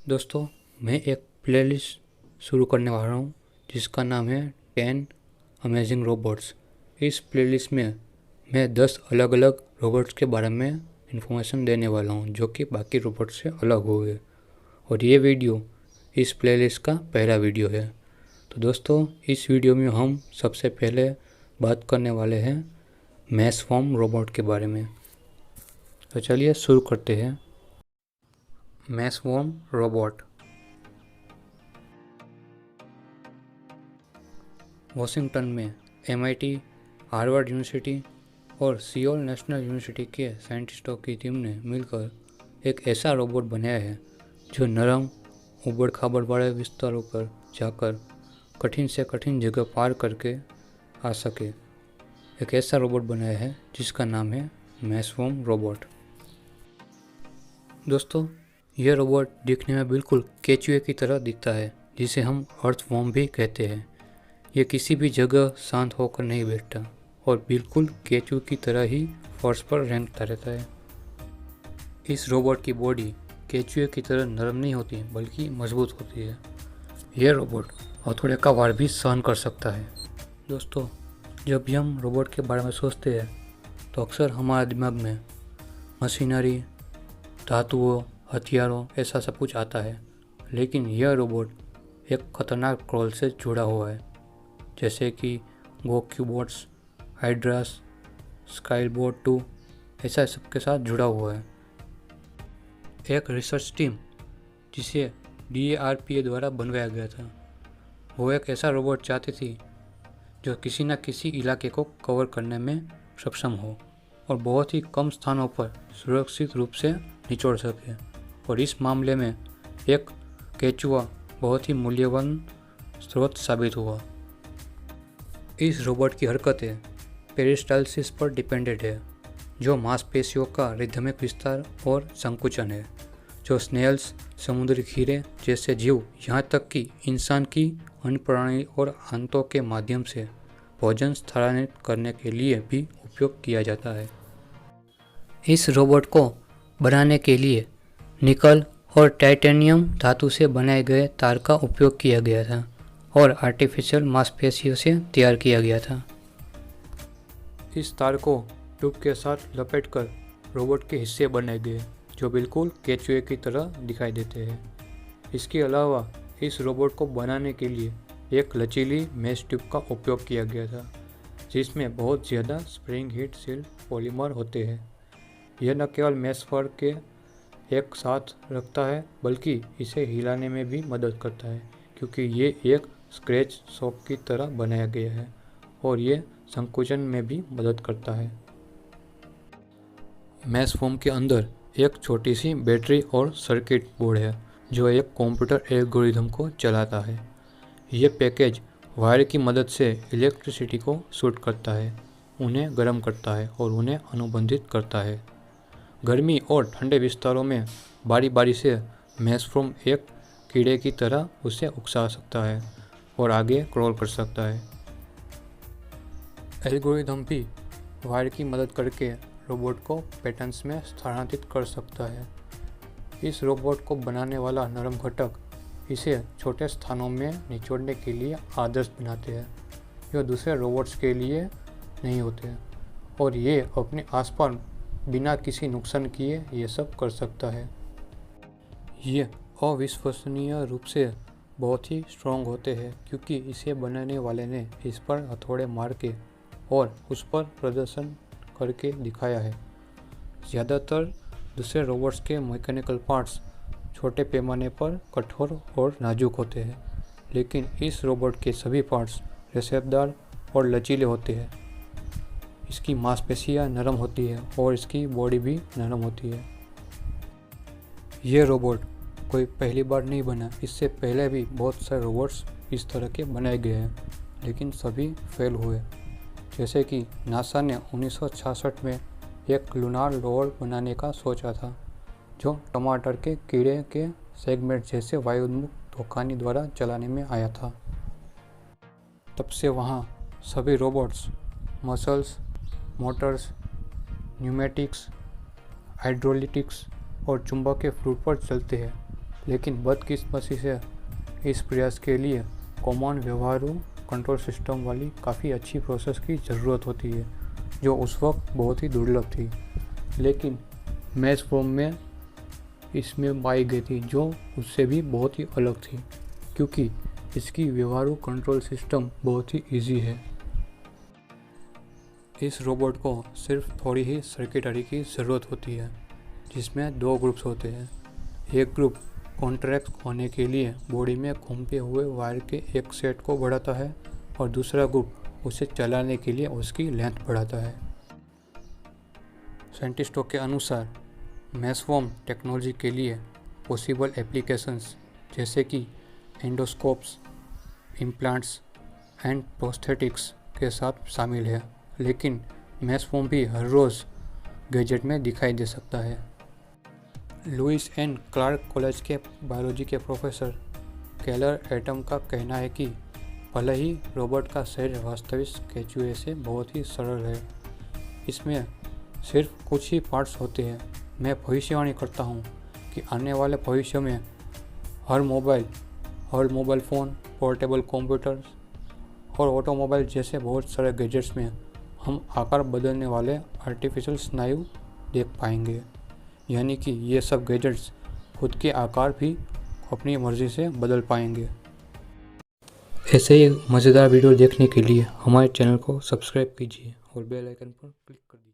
दोस्तों, मैं एक प्लेलिस्ट शुरू करने वाला हूँ जिसका नाम है 10 अमेजिंग रोबोट्स। इस प्लेलिस्ट में मैं 10 अलग अलग रोबोट्स के बारे में इंफॉर्मेशन देने वाला हूँ जो कि बाकी रोबोट से अलग होंगे, और ये वीडियो इस प्लेलिस्ट का पहला वीडियो है। तो दोस्तों, इस वीडियो में हम सबसे पहले बात करने वाले हैं मैस फॉर्म रोबोट के बारे में। तो चलिए शुरू करते हैं। Mass form robot. वॉशिंगटन में MIT, हार्वर्ड यूनिवर्सिटी और सियोल नेशनल यूनिवर्सिटी के साइंटिस्टों की टीम ने मिलकर एक ऐसा रोबोट बनाया है जो नरम उबड़ खाबड़ वाले विस्तारों पर जाकर कठिन से कठिन जगह पार करके आ सके। एक ऐसा रोबोट बनाया है जिसका नाम है मैस फॉर्म रोबोट। दोस्तों, यह रोबोट दिखने में बिल्कुल केचुए की तरह दिखता है, जिसे हम अर्थवॉर्म भी कहते हैं। यह किसी भी जगह शांत होकर नहीं बैठता और बिल्कुल केचुए की तरह ही फर्श पर रेंगता रहता है। इस रोबोट की बॉडी केचुए की तरह नरम नहीं होती बल्कि मजबूत होती है। यह रोबोट हथौड़े का वार भी सहन कर सकता है। दोस्तों, जब भी हम रोबोट के बारे में सोचते हैं तो अक्सर हमारे दिमाग में मशीनरी, धातुओं, हथियारों ऐसा सब कुछ आता है, लेकिन यह रोबोट एक खतरनाक ट्रोल से जुड़ा हुआ है, जैसे कि गोक्यूबॉट्स, हाइड्रास, स्काईबॉट 2 ऐसा सबके साथ जुड़ा हुआ है। एक रिसर्च टीम जिसे DARPA द्वारा बनवाया गया था, वो एक ऐसा रोबोट चाहती थी जो किसी न किसी इलाके को कवर करने में सक्षम हो और बहुत ही कम स्थानों पर सुरक्षित रूप से निचोड़ सके, और इस मामले में एक केचुआ बहुत ही मूल्यवान स्रोत साबित हुआ। इस रोबोट की हरकतें पेरिस्टाल्सिस पर डिपेंडेंट है, जो मांसपेशियों का रिदमिक विस्तार और संकुचन है, जो स्नेल्स, समुद्री खीरे जैसे जीव, यहाँ तक कि इंसान की अन्य प्रणाली और आंतों के माध्यम से भोजन स्थानांतरित करने के लिए भी उपयोग किया जाता है। इस रोबोट को बनाने के लिए निकल और टाइटेनियम धातु से बनाए गए तार का उपयोग किया गया था और आर्टिफिशियल मांसपेशियों से तैयार किया गया था। इस तार को ट्यूब के साथ लपेटकर रोबोट के हिस्से बनाए गए जो बिल्कुल केचुए की तरह दिखाई देते हैं। इसके अलावा इस रोबोट को बनाने के लिए एक लचीली मेश ट्यूब का उपयोग किया गया था, जिसमें बहुत ज़्यादा स्प्रिंग हीट सील्ड पॉलीमर होते हैं। यह न केवल मेश फर के एक साथ रखता है बल्कि इसे हिलाने में भी मदद करता है, क्योंकि ये एक स्क्रैच शॉप की तरह बनाया गया है और ये संकुचन में भी मदद करता है। मैश फॉर्म के अंदर एक छोटी सी बैटरी और सर्किट बोर्ड है जो एक कंप्यूटर एल्गोरिथम को चलाता है। यह पैकेज वायर की मदद से इलेक्ट्रिसिटी को शूट करता है, उन्हें गर्म करता है और उन्हें अनुबंधित करता है। गर्मी और ठंडे विस्तारों में बारी बारी से मैश फॉर्म एक कीड़े की तरह उसे उकसा सकता है और आगे क्रॉल कर सकता है। एल्गोरिथम भी वायर की मदद करके रोबोट को पैटर्न्स में स्थानांतरित कर सकता है। इस रोबोट को बनाने वाला नरम घटक इसे छोटे स्थानों में निचोड़ने के लिए आदर्श बनाते हैं, जो दूसरे रोबोट्स के लिए नहीं होते, और ये अपने आसपास बिना किसी नुकसान किए ये सब कर सकता है। ये अविश्वसनीय रूप से बहुत ही स्ट्रॉन्ग होते हैं क्योंकि इसे बनाने वाले ने इस पर हथौड़े मार के और उस पर प्रदर्शन करके दिखाया है। ज़्यादातर दूसरे रोबोट्स के मैकेनिकल पार्ट्स छोटे पैमाने पर कठोर और नाजुक होते हैं, लेकिन इस रोबोट के सभी पार्ट्स रेशेदार और लचीले होते हैं। इसकी मांसपेशियाँ नरम होती है और इसकी बॉडी भी नरम होती है। ये रोबोट कोई पहली बार नहीं बना, इससे पहले भी बहुत सारे रोबोट्स इस तरह के बनाए गए हैं, लेकिन सभी फेल हुए। जैसे कि नासा ने 1966 में एक लूनार रोवर बनाने का सोचा था, जो टमाटर के कीड़े के सेगमेंट जैसे वायुमुक्त धोखानी द्वारा चलाने में आया था। तब से वहाँ सभी रोबोट्स मसल्स, मोटर्स, न्यूमेटिक्स, हाइड्रोलिटिक्स और चुंबकीय फ्लूइड पर चलते हैं, लेकिन बदकिस्मती से इस प्रयास के लिए कॉमन व्यवहारू कंट्रोल सिस्टम वाली काफ़ी अच्छी प्रोसेस की ज़रूरत होती है, जो उस वक्त बहुत ही दुर्लभ थी, लेकिन मैश फॉर्म में इसमें पाई गई थी, जो उससे भी बहुत ही अलग थी, क्योंकि इसकी व्यवहारू कंट्रोल सिस्टम बहुत ही इजी है। इस रोबोट को सिर्फ थोड़ी ही सर्किटरी की ज़रूरत होती है, जिसमें 2 ग्रुप्स होते हैं। एक ग्रुप कॉन्ट्रैक्ट होने के लिए बॉडी में घूमते हुए वायर के एक सेट को बढ़ाता है और दूसरा ग्रुप उसे चलाने के लिए उसकी लेंथ बढ़ाता है। साइंटिस्टों के अनुसार मैशवॉर्म टेक्नोलॉजी के लिए पॉसिबल एप्लीकेशंस जैसे कि एंडोस्कोप्स, इम्प्लांट्स एंड प्रोस्थेटिक्स के साथ शामिल है, लेकिन मैशवॉर्म भी हर रोज़ गैजेट में दिखाई दे सकता है। लुइस एंड क्लार्क कॉलेज के बायोलॉजी के प्रोफेसर केलर एटम का कहना है कि भले ही रोबोट का शरीर वास्तविक केचुए से बहुत ही सरल है, इसमें सिर्फ कुछ ही पार्ट्स होते हैं। मैं भविष्यवाणी करता हूँ कि आने वाले भविष्य में हर मोबाइल फ़ोन, पोर्टेबल कंप्यूटर्स और ऑटोमोबाइल जैसे बहुत सारे गैजेट्स में हम आकार बदलने वाले आर्टिफिशियल स्नायु देख पाएंगे, यानी कि ये सब गैजेट्स खुद के आकार भी अपनी मर्ज़ी से बदल पाएंगे। ऐसे ही मज़ेदार वीडियो देखने के लिए हमारे चैनल को सब्सक्राइब कीजिए और बेल आइकन पर क्लिक कर दीजिए।